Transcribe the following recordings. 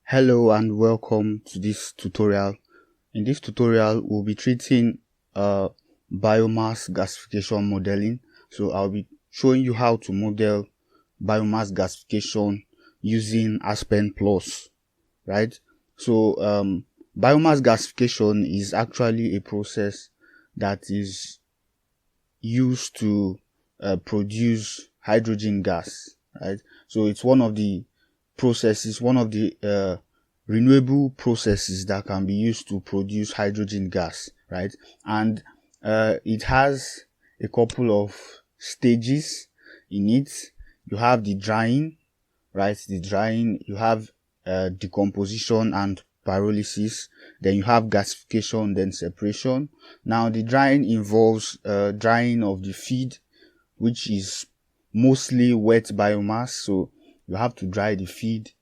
Hello and welcome to this tutorial. In this tutorial, we'll be treating biomass gasification modeling. So I'll be showing you how to model biomass gasification using Aspen Plus, right? So biomass gasification is actually a process that is used to produce hydrogen gas, right? So it's one of the renewable processes that can be used to produce hydrogen gas, right? And it has a couple of stages in it. You have the drying, right? You have decomposition and pyrolysis. Then you have gasification, then separation. Now the drying involves drying of the feed, which is mostly wet biomass. So you have to dry the feed,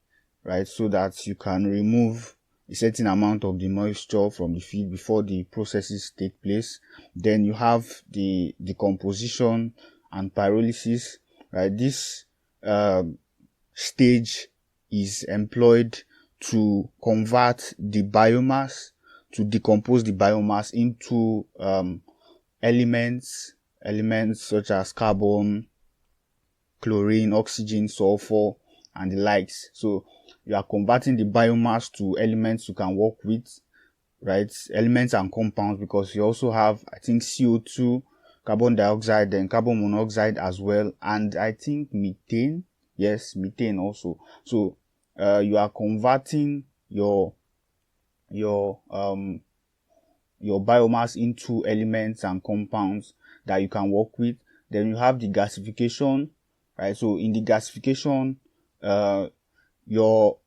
right, so that you can remove a certain amount of the moisture from the feed before the processes take place. Then you have the decomposition and pyrolysis, right? This stage is employed to convert the biomass, to decompose the biomass into elements such as carbon, chlorine, oxygen, sulfur, and the likes. So you are converting the biomass to elements you can work with, right? Elements and compounds, because you also have, I think, CO2, carbon dioxide, then carbon monoxide as well, and I think methane. Yes, methane also. So you are converting your biomass into elements and compounds that you can work with. Then you have the gasification, right? So in the gasification, your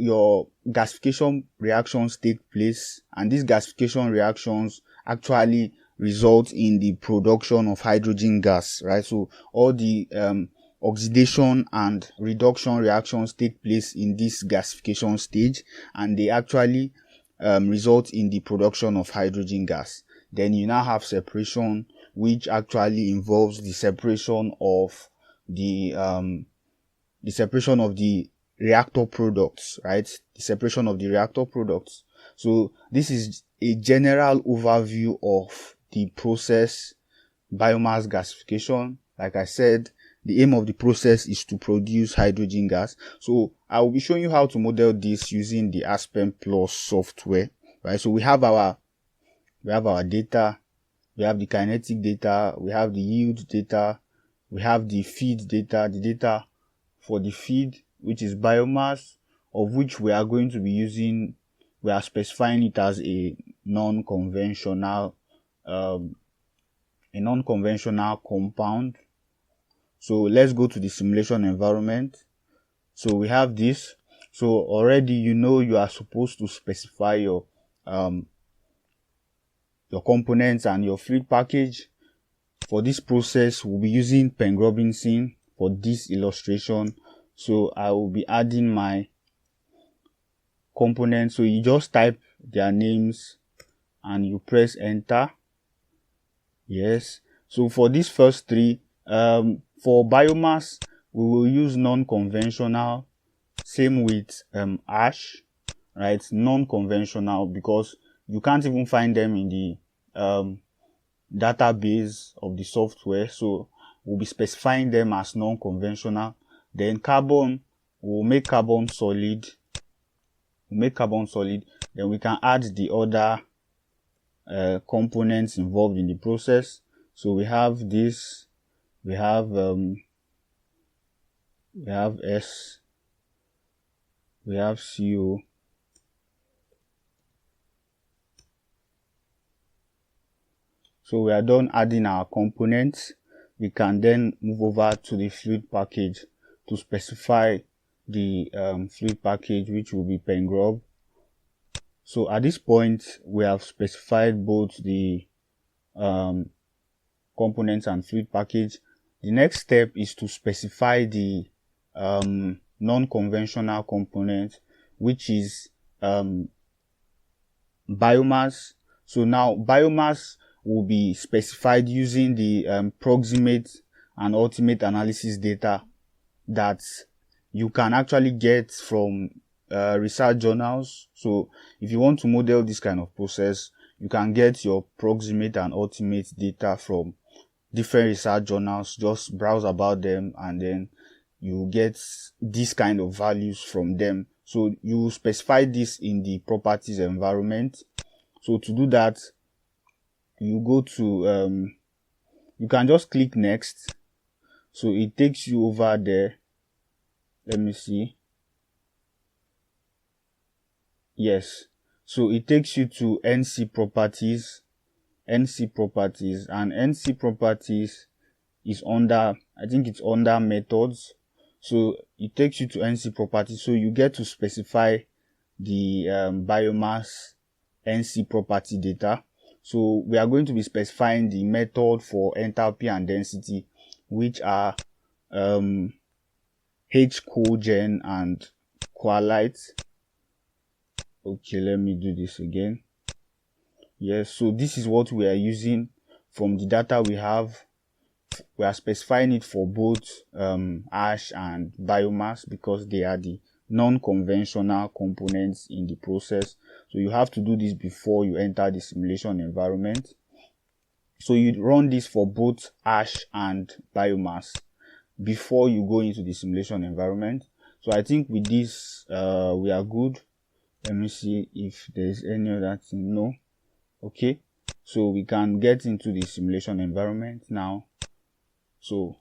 gasification reactions take place, and these gasification reactions actually result in the production of hydrogen gas, right? So all the oxidation and reduction reactions take place in this gasification stage, and they actually result in the production of hydrogen gas. Then you now have separation, which actually involves the separation of the reactor products, right? The separation of the reactor products. So this is a general overview of the process biomass gasification. Like I said, the aim of the process is to produce hydrogen gas. So I will be showing you how to model this using the Aspen Plus software, right? So we have our data, we have the kinetic data, we have the yield data, we have the feed data, the data for the feed, which is biomass, of which we are going to be using, we are specifying it as a non-conventional compound. So let's go to the simulation environment. So we have this. So already you are supposed to specify your components and your fluid package. For this process, we'll be using Pengrobinson for this illustration. So I will be adding my components. So you just type their names and you press enter. Yes. So for these first three, for biomass, we will use non-conventional. Same with ash, right? Non-conventional, because you can't even find them in the database of the software. So we'll be specifying them as non-conventional. Then carbon, we'll make carbon solid. Then we can add the other components involved in the process. So we have this, we have S, we have CO, so we are done adding our components. We can then move over to the fluid package to specify the fluid package, which will be Pengrob. So at this point, we have specified both the components and fluid package. The next step is to specify the non-conventional component, which is biomass. So now biomass will be specified using the proximate and ultimate analysis data that you can actually get from research journals. So if you want to model this kind of process, you can get your proximate and ultimate data from different research journals. Just browse about them and then you get this kind of values from them. So you specify this in the properties environment. So to do that, you go to you can just click next. So it takes you over there. Let me see. Yes, so it takes you to NC properties, and NC properties is under, I think it's under methods. So it takes you to NC properties. So you get to specify the biomass NC property data. So we are going to be specifying the method for enthalpy and density, which are H cogen and qualite. Okay, let me do this again. Yes, so this is what we are using from the data we have. We are specifying it for both ash and biomass because they are the non-conventional components in the process. So you have to do this before you enter the simulation environment. So you run this for both ash and biomass before you go into the simulation environment. So I think with this we are good. Let me see if there's any other thing. No. Okay, so we can get into the simulation environment now. So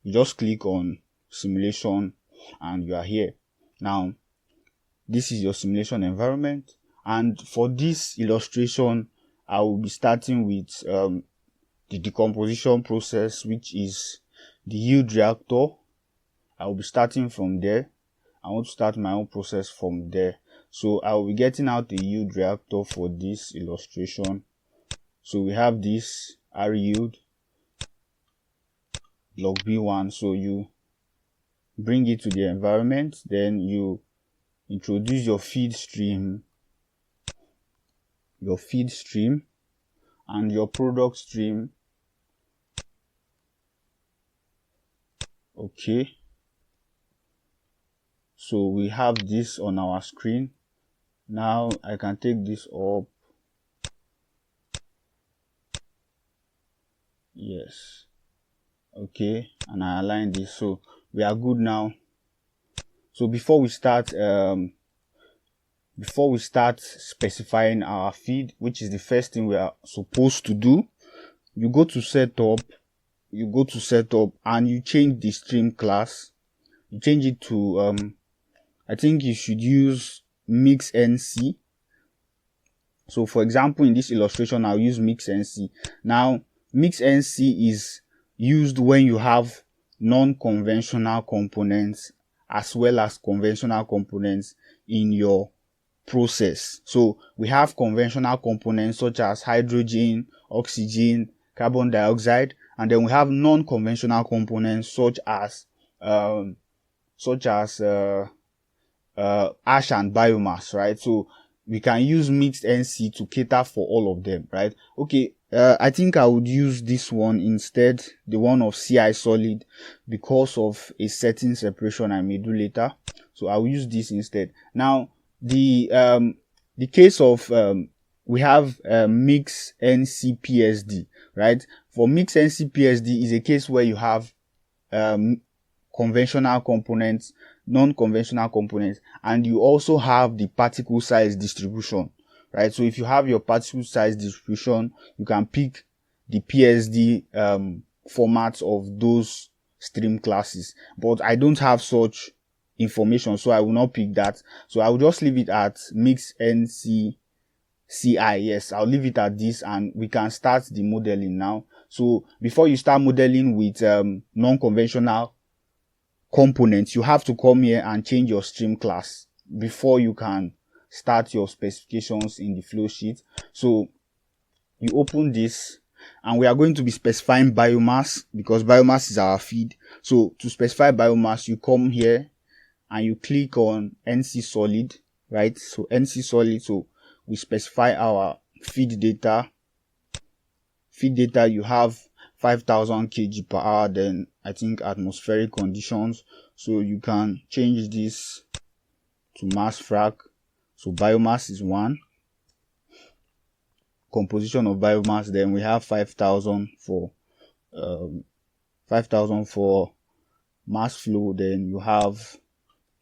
you just click on simulation and you are here. Now this is your simulation environment, and for this illustration I will be starting with the decomposition process, which is the yield reactor. I will be starting from there. I want to start my own process from there. So I will be getting out the yield reactor for this illustration. So we have this R yield log B1. So you bring it to the environment, then you introduce your feed stream and your product stream. Okay, so we have this on our screen. Now I can take this up. Yes. Okay, and I align this, so we are good now. So before we start specifying our feed, which is the first thing we are supposed to do, you go to setup and you change the stream class. You change it to I think you should use mix NC. So for example, in this illustration I'll use mix NC. Now mix NC is used when you have non-conventional components as well as conventional components in your process. So we have conventional components such as hydrogen, oxygen, carbon dioxide, and then we have non-conventional components such as ash and biomass, right? So we can use mixed NC to cater for all of them, right? Okay, I think I would use this one instead, the one of CI solid, because of a certain separation I may do later. So I will use this instead. Now the case of we have mix NC PSD, right? For mix NC PSD is a case where you have conventional components, non-conventional components, and you also have the particle size distribution, right? So if you have your particle size distribution, you can pick the PSD formats of those stream classes, but I don't have such information, so I will not pick that. So I will just leave it at mix NC CI. Yes, I'll leave it at this, and we can start the modeling now. So before you start modeling with non-conventional components, you have to come here and change your stream class before you can start your specifications in the flow sheet. So you open this, and we are going to be specifying biomass because biomass is our feed. So to specify biomass, you come here and you click on NC solid, right? So NC solid, so we specify our feed data. Feed data, you have 5,000 kg per hour, then I think atmospheric conditions. So you can change this to mass frac. So biomass is 1. Composition of biomass, then we have 5,000 for 5,000 for mass flow, then you have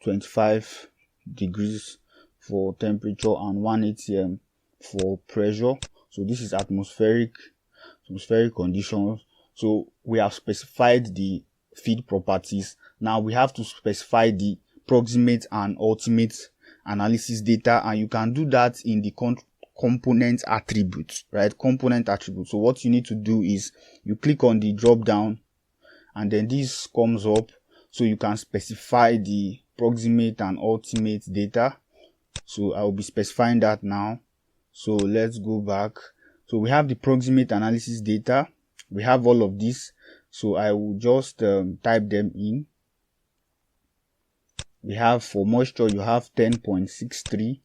25 degrees for temperature and 1 atm for pressure. So this is atmospheric conditions. So we have specified the feed properties. Now we have to specify the proximate and ultimate analysis data, and you can do that in the component attributes, right? Component attributes. So what you need to do is you click on the drop down, and then this comes up, so you can specify the proximate and ultimate data. So I will be specifying that now. So let's go back. So we have the proximate analysis data. We have all of this. So I will just type them in. We have for moisture, you have 10.63.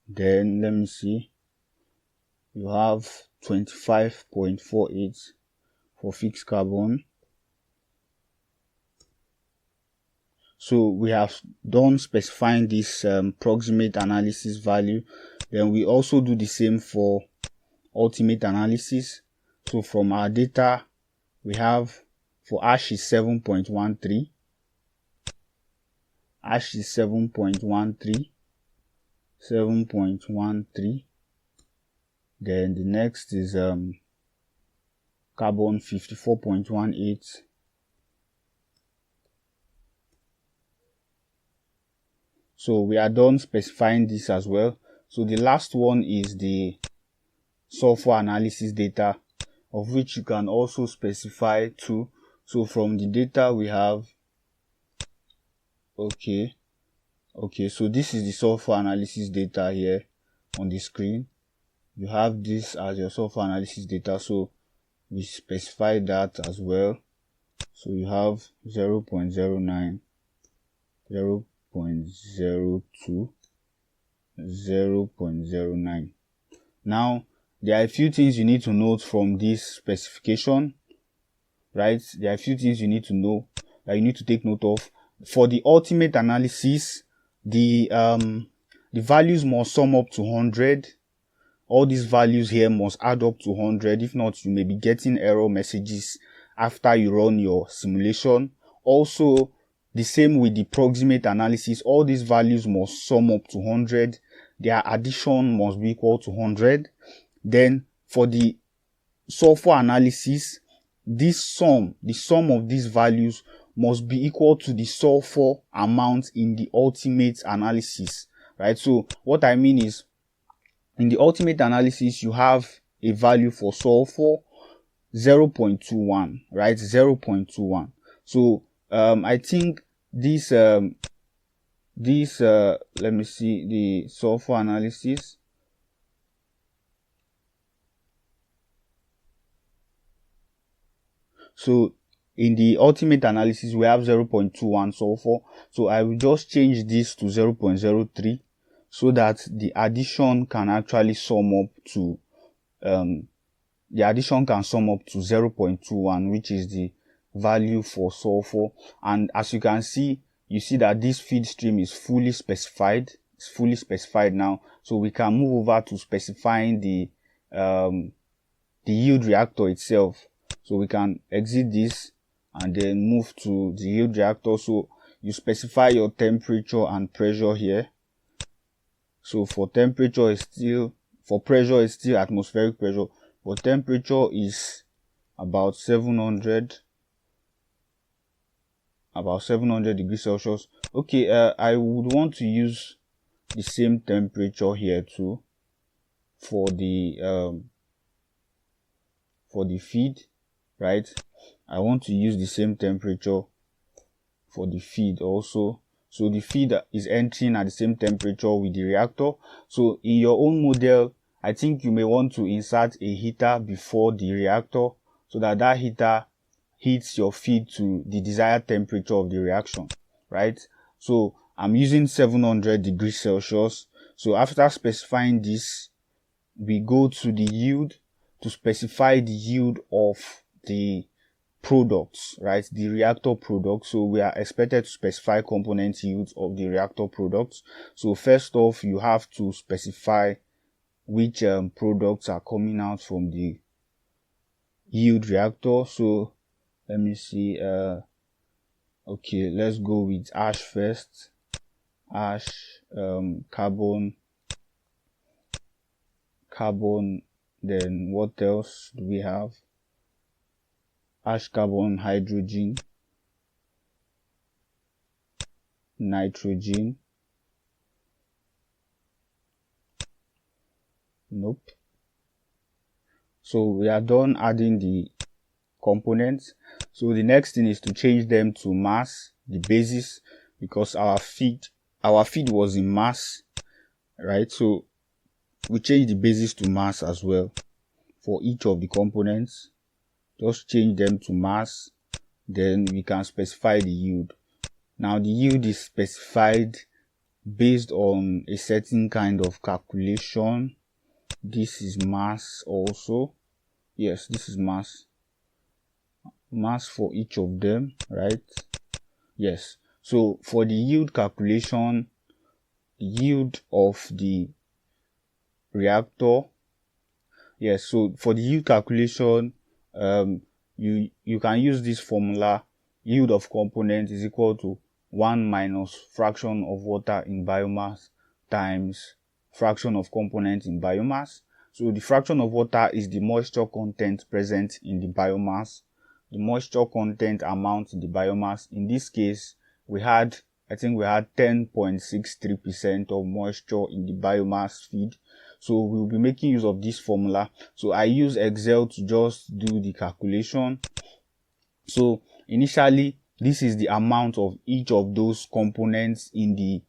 Then let me see. You have 25.48 for fixed carbon. So we have done specifying this proximate analysis value. Then we also do the same for ultimate analysis. So from our data, we have for ash is 7.13. Ash is 7.13. 7.13. Then the next is carbon 54.18. So we are done specifying this as well. So the last one is the sulfur analysis data, of which you can also specify too. So from the data we have, okay, so this is the sulfur analysis data here on the screen. You have this as your sulfur analysis data, so we specify that as well. So you have 0.09, 0.02, 0.09. Now there are a few things you need to note from this specification, right? There are a few things you need to know that you need to take note of. For the ultimate analysis, the values must sum up to 100. All these values here must add up to 100. If not, you may be getting error messages after you run your simulation. Also, the same with the proximate analysis. All these values must sum up to 100. Their addition must be equal to 100. Then for the sulfur analysis, the sum of these values must be equal to the sulfur amount in the ultimate analysis, right? So what I mean is, in the ultimate analysis, you have a value for sulfur 0.21, right? 0.21. So I think this let me see the sulfur analysis. So in the ultimate analysis, we have 0.21 sulfur. So I will just change this to 0.03 so that the addition can actually sum up to 0.21, which is the value for sulfur. And as you can see, you see that this feed stream is fully specified. It's fully specified now. So we can move over to specifying the yield reactor itself. So we can exit this and then move to the yield reactor. So you specify your temperature and pressure here. So for temperature is still, for pressure is still atmospheric pressure, but temperature is about 700 degrees Celsius. Okay, I would want to use the same temperature here too for the feed, right? I want to use the same temperature for the feed also. So the feed is entering at the same temperature with the reactor. So in your own model, I think you may want to insert a heater before the reactor so that heater heats your feed to the desired temperature of the reaction, right? So I'm using 700 degrees Celsius. So after specifying this, we go to the yield to specify the yield of the products, right? The reactor products. So we are expected to specify component yields of the reactor products. So first off, you have to specify which products are coming out from the yield reactor. So let me see. Okay, let's go with ash first. Ash, carbon, then what else do we have? Ash, carbon, hydrogen, nitrogen. Nope. So we are done adding the components. So the next thing is to change them to mass, the basis, because our feed was in mass, right? So we change the basis to mass as well for each of the components. Just change them to mass, then we can specify the yield. Now the yield is specified based on a certain kind of calculation. This is mass also. Yes, this is mass for each of them, right? Yes. So for the yield calculation, the yield of the reactor, yes, so for the yield calculation, you can use this formula. Yield of component is equal to 1 minus fraction of water in biomass times fraction of component in biomass. So the fraction of water is the moisture content present in the biomass, the moisture content amount in the biomass. In this case, I think we had 10.63% of moisture in the biomass feed. So we'll be making use of this formula. So I use Excel to just do the calculation. So initially, this is the amount of each of those components in the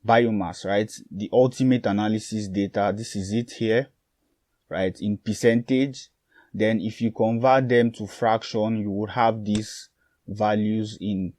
biomass, right? The ultimate analysis data, this is it here, right, in percentage. Then if you convert them to fraction, you would have these values in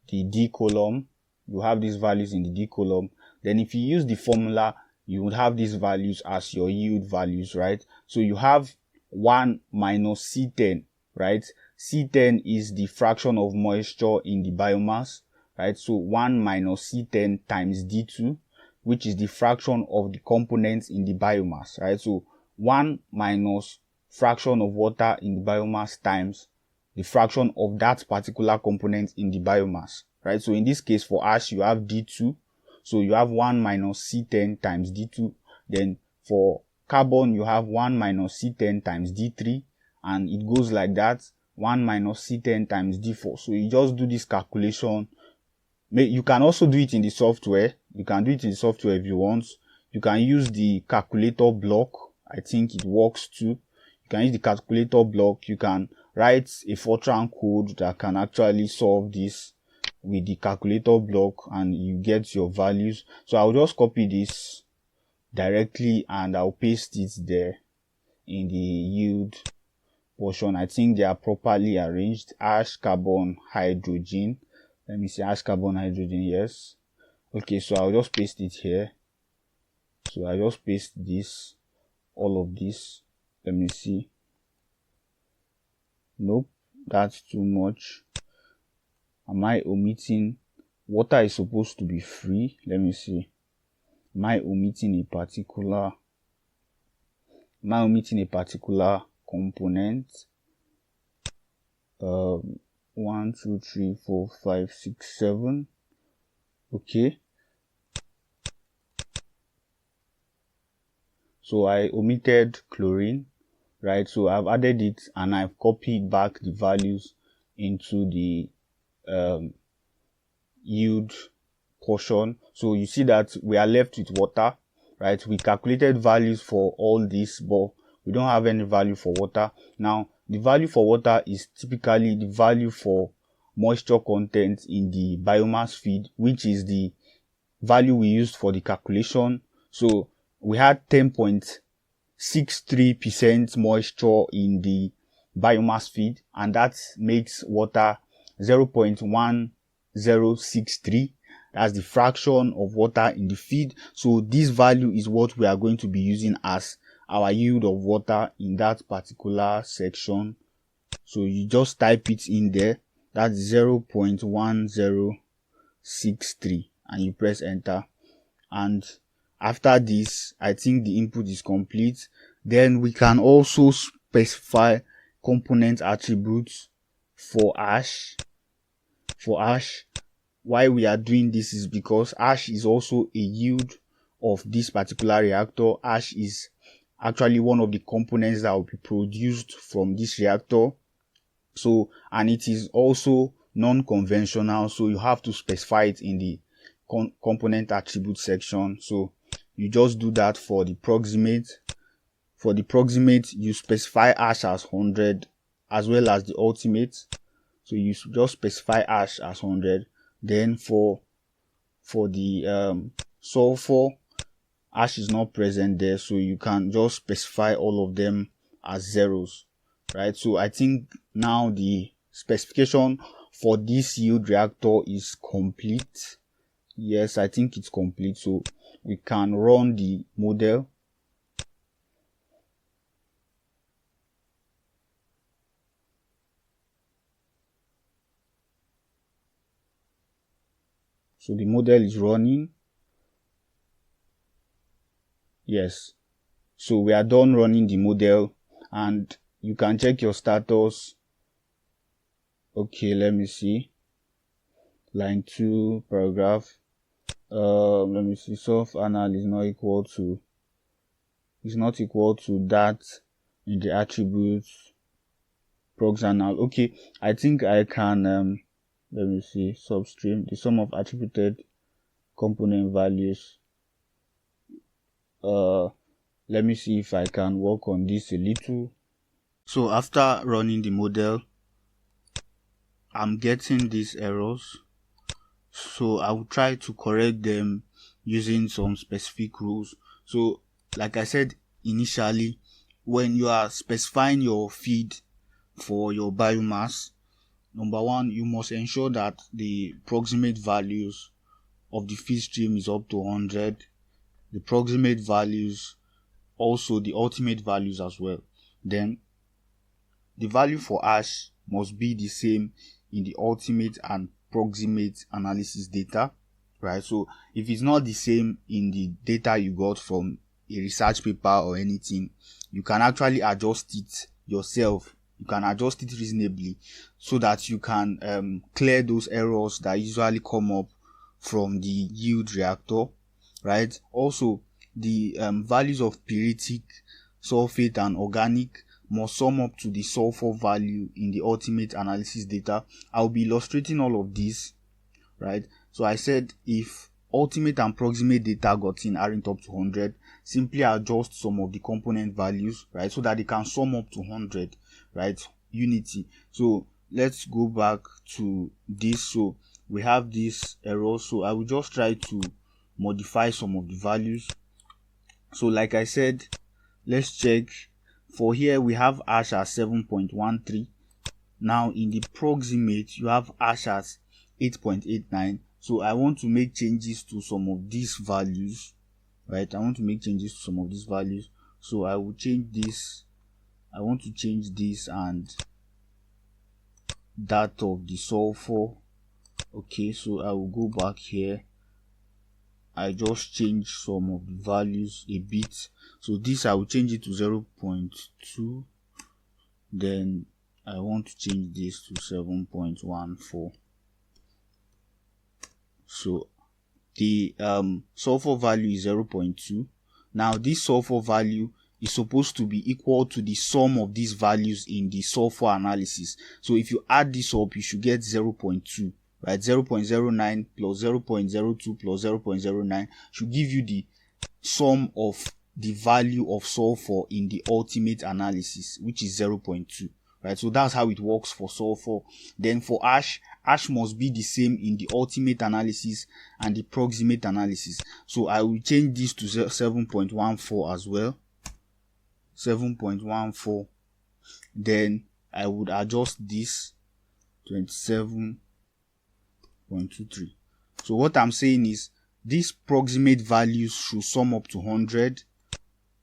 the D column. You have these values in the D column. Then if you use the formula, you would have these values as your yield values, right? So you have 1 minus C10, right? C10 is the fraction of moisture in the biomass, right? So 1 minus C10 times D2, which is the fraction of the components in the biomass, right? So 1 minus fraction of water in the biomass times the fraction of that particular component in the biomass, right? So in this case for ash, you have D2. So you have 1 minus C10 times D2. Then for carbon, you have 1 minus C10 times D3. And it goes like that, 1 minus C10 times D4. So you just do this calculation. You can also do it in the software. You can do it in the software if you want. You can use the calculator block. I think it works too. You can use the calculator block. You can write a Fortran code that can actually solve this with the calculator block and you get your values. So I'll just copy this directly and I'll paste it there in the yield portion. I think they are properly arranged. Ash, carbon, hydrogen. Let me see, ash, carbon, hydrogen, yes. Okay, so I'll just paste it here. So I just paste this, all of this. Let me see. Nope, that's too much. Am I omitting? Water is supposed to be free. Let me see. Am I omitting a particular component? 1, 2, 3, 4, 5, 6, 7. Okay. So I omitted chlorine, right? So I've added it and I've copied back the values into the yield portion. So you see that we are left with water, right? We calculated values for all this, but we don't have any value for water. Now, the value for water is typically the value for moisture content in the biomass feed, which is the value we used for the calculation. So we had 10.63% moisture in the biomass feed, and that makes water 0.1063. That's the fraction of water in the feed. So this value is what we are going to be using as our yield of water in that particular section. So you just type it in there. That's 0.1063 and you press enter. And after this, I think the input is complete. Then we can also specify component attributes for ash. Why we are doing this is because ash is also a yield of this particular reactor. Ash is actually one of the components that will be produced from this reactor. So, and it is also non-conventional, so you have to specify it in the component attribute section. So you just do that for the proximate. For the proximate, you specify ash as 100 as well as the ultimate. So you just specify ash as 100. Then for the sulfur, ash is not present there, so you can just specify all of them as zeros, right? So I think now the specification for this yield reactor is complete. Yes, I think it's complete. So we can run the model. So the model is running. Yes. So we are done running the model and you can check your status. Okay, let me see. Line 2, paragraph. Let me see. Self anal is not equal to that in the attributes proxanal. Okay, I think I can let me see. Substream, the sum of attributed component values. Let me see if I can work on this a little. So after running the model, I'm getting these errors. So I will try to correct them using some specific rules. So like I said initially, when you are specifying your feed for your biomass, number one, you must ensure that the proximate values of the feed stream is up to 100. The proximate values, also the ultimate values as well. Then the value for ash must be the same in the ultimate and proximate analysis data, right? So if it's not the same in the data you got from a research paper or anything, you can actually adjust it yourself. You can adjust it reasonably so that you can clear those errors that usually come up from the yield reactor, right? Also, the values of pyritic, sulfate and organic must sum up to the sulfur value in the ultimate analysis data. I'll be illustrating all of this, right? So I said if ultimate and proximate data gotten aren't up to 100, simply adjust some of the component values, right, so that they can sum up to 100, right? Unity. So let's go back to this. So we have this error, so I will just try to modify some of the values. So like I said, let's check. For here we have ash as 7.13. Now in the proximate you have ash as 8.89. So I want to make changes to some of these values, right? I want to make changes to some of these values. So I will change this. I want to change this and that of the sulfur. Okay, so I will go back here. I just change some of the values a bit. So this I will change it to 0.2. Then I want to change this to 7.14. So the sulfur value is 0.2. Now this sulfur value is supposed to be equal to the sum of these values in the sulfur analysis. So if you add this up, you should get 0.2. Right, 0.09 plus 0.02 plus 0.09 should give you the sum of the value of sulfur in the ultimate analysis, which is 0.2. Right, so that's how it works for sulfur. Then for ash must be the same in the ultimate analysis and the proximate analysis. So I will change this to 7.14 as well. 7.14. Then I would adjust this 27.23. So what I'm saying is these proximate values should sum up to 100.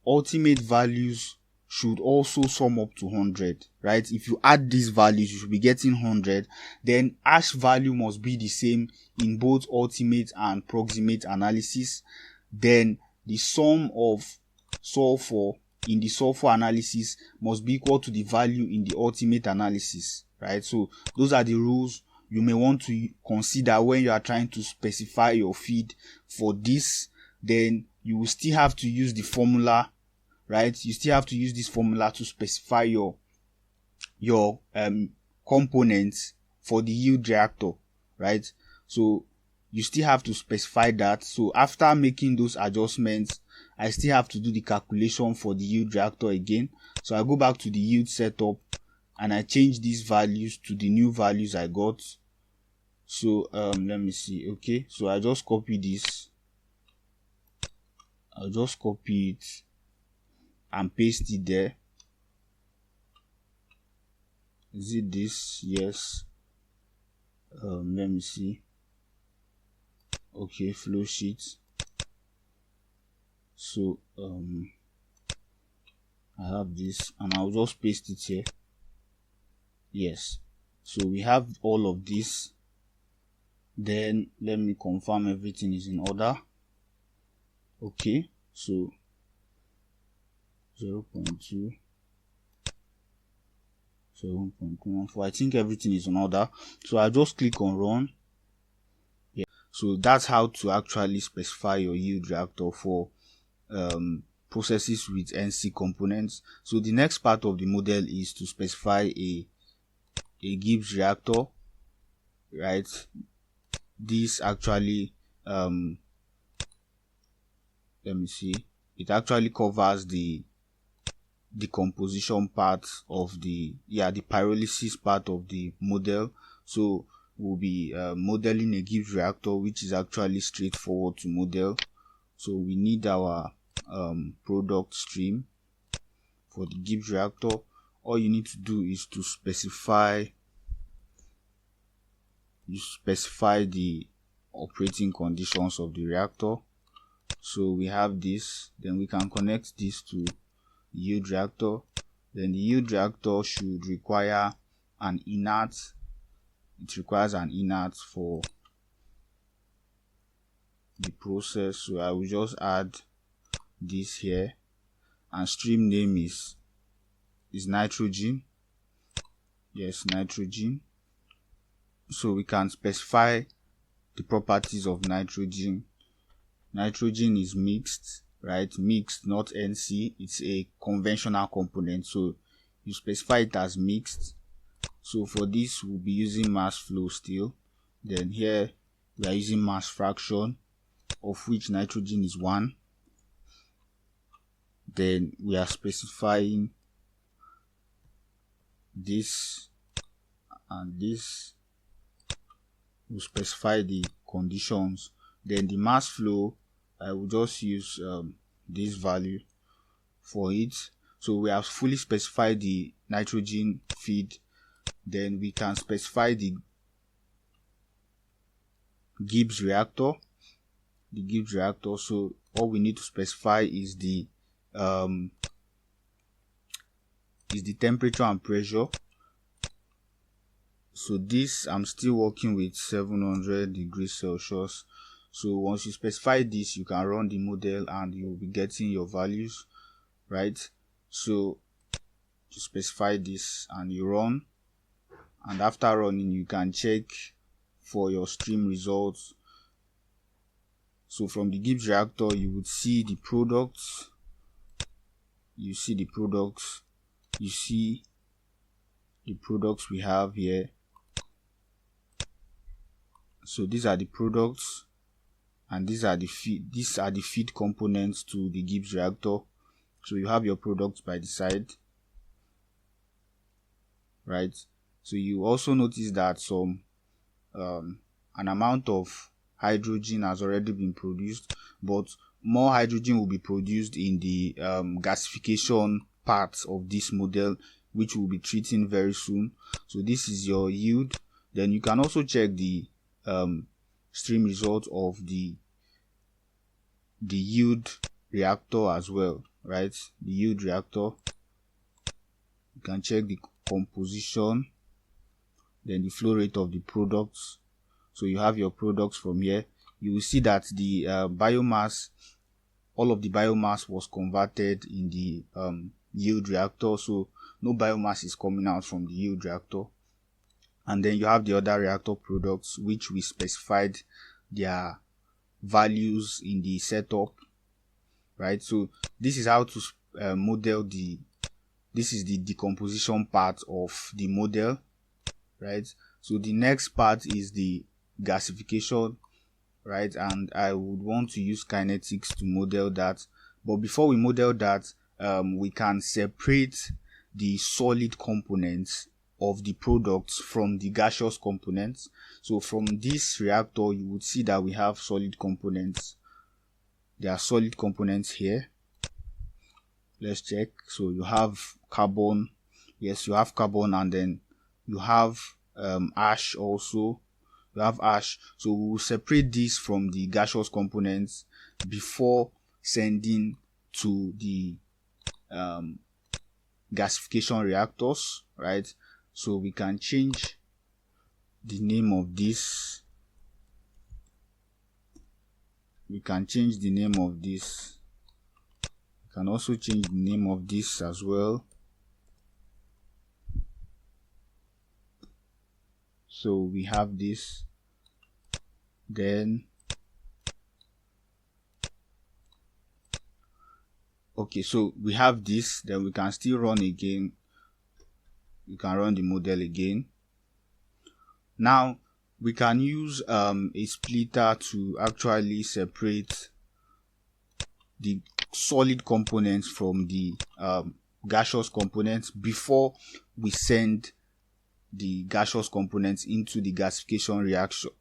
Ultimate values should also sum up to 100, right? If you add these values, you should be getting 100. Then ash value must be the same in both ultimate and proximate analysis. Then the sum of sulfur in the sulfur analysis must be equal to the value in the ultimate analysis, right? So those are the rules you may want to consider when you are trying to specify your feed for this. Then you will still have to use the formula, right? You still have to use this formula to specify your components for the yield reactor, right? So you still have to specify that. So after making those adjustments, I still have to do the calculation for the yield reactor again. So I go back to the yield setup and I change these values to the new values I got. So let me see. Okay, so I just copy this. I'll just copy it and paste it there. Is it this? Yes. Let me see. Okay, flow sheet. So I have this and I'll just paste it here. Yes, so we have all of this. Then let me confirm everything is in order. Okay, so 0.2 7.14. I think everything is in order, so I just click on run. Yeah, so that's how to actually specify your yield reactor for processes with NC components. So the next part of the model is to specify a Gibbs reactor, right? This actually let me see, it actually covers the decomposition part of the pyrolysis part of the model. So we'll be modeling a Gibbs reactor, which is actually straightforward to model. So we need our product stream for the Gibbs reactor. All you need to do is to specify the operating conditions of the reactor. So we have this, then we can connect this to the yield reactor. Then the yield reactor should require an inert. It requires an inert for the process. So I will just add this here, and stream name is nitrogen. Yes, nitrogen. So we can specify the properties of nitrogen. Nitrogen is mixed, right? Mixed, not NC. It's a conventional component, so you specify it as mixed. So for this, we'll be using mass flow still. Then here we are using mass fraction, of which nitrogen is 1. Then we are specifying this and this. We'll specify the conditions. Then the mass flow, I will just use this value for it. So we have fully specified the nitrogen feed. Then we can specify the Gibbs reactor. So all we need to specify is the temperature and pressure. So this, I'm still working with 700 degrees Celsius. So once you specify this, you can run the model and you'll be getting your values, right? So you specify this and you run, and after running you can check for your stream results. So from the Gibbs reactor, you would see the products. You see the products we have here. So these are the products, and these are the feed components to the Gibbs reactor. So you have your products by the side, right? So you also notice that some an amount of hydrogen has already been produced, but more hydrogen will be produced in the gasification part of this model, which we'll be treating very soon. So this is your yield. Then you can also check the stream result of the yield reactor as well, right? The yield reactor. You can check the composition, then the flow rate of the products. So you have your products from here. You will see that the biomass, all of the biomass was converted in the yield reactor. So no biomass is coming out from the yield reactor. And then you have the other reactor products, which we specified their values in the setup, right? So this is how to model this is the decomposition part of the model, right? So the next part is the gasification, right? And I would want to use kinetics to model that. But before we model that, we can separate the solid components of the products from the gaseous components. So from this reactor, you would see that we have solid components. There are solid components here. Let's check. So you have carbon. Yes, you have carbon, and then you have ash also. You have ash. So we will separate this from the gaseous components before sending to the gasification reactors, right? So we can change the name of this. We can change the name of this. We can also change the name of this as well. So we have this. Then okay, so we have this. Then we can still run again. You can run the model again. Now we can use a splitter to actually separate the solid components from the gaseous components before we send the gaseous components into the gasification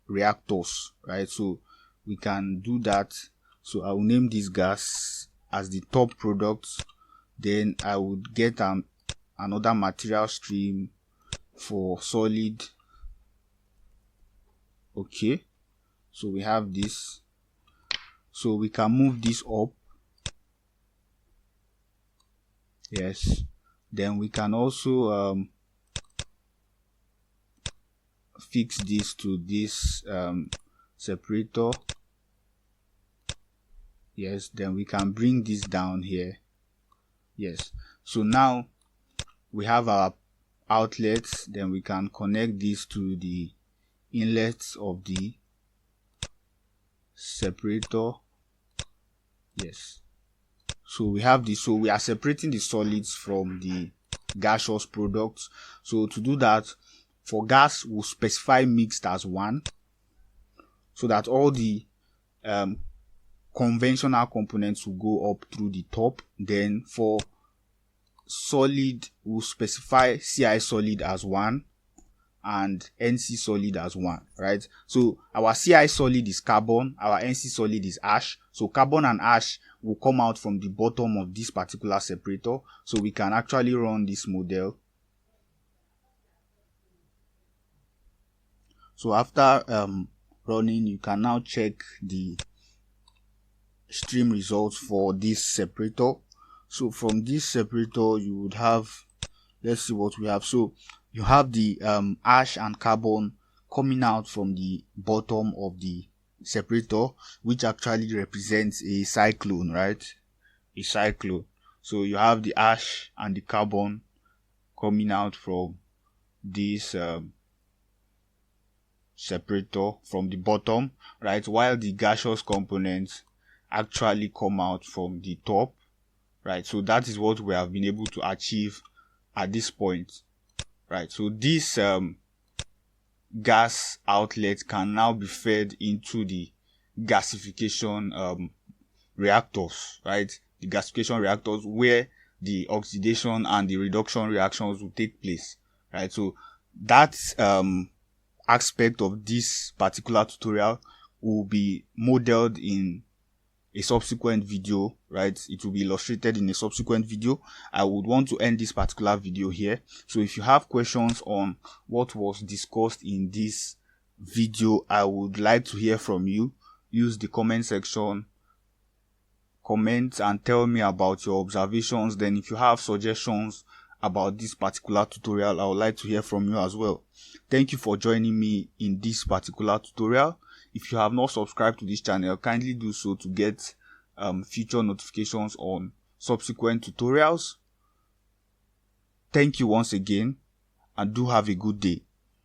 reactors, right? So we can do that. So I will name this gas as the top product. Then I would get another material stream for solid. Okay, so we have this. So we can move this up. Yes, then we can also fix this to this separator. Yes, then we can bring this down here. Yes, so now we have our outlets. Then we can connect this to the inlets of the separator. Yes, so we have this. So we are separating the solids from the gaseous products. So to do that, for gas, we'll specify mixed as 1, so that all the conventional components will go up through the top. Then for solid, we'll specify CI solid as 1 and NC solid as 1, right? So our CI solid is carbon, our NC solid is ash. So carbon and ash will come out from the bottom of this particular separator. So we can actually run this model. So after running, you can now check the stream results for this separator. So from this separator, you would have, let's see what we have. So you have the ash and carbon coming out from the bottom of the separator, which actually represents a cyclone, right? A cyclone. So you have the ash and the carbon coming out from this separator from the bottom, right? While the gaseous components actually come out from the top, right? So that is what we have been able to achieve at this point, right? So this gas outlet can now be fed into the gasification reactors, right? The gasification reactors where the oxidation and the reduction reactions will take place, right? So that aspect of this particular tutorial will be modeled in a subsequent video, right? It will be illustrated in a subsequent video. I would want to end this particular video here. So if you have questions on what was discussed in this video, I would like to hear from you. Use the comment section, comment and tell me about your observations. Then if you have suggestions about this particular tutorial, I would like to hear from you as well. Thank you for joining me in this particular tutorial. If you have not subscribed to this channel, kindly do so to get future notifications on subsequent tutorials. Thank you once again, and do have a good day.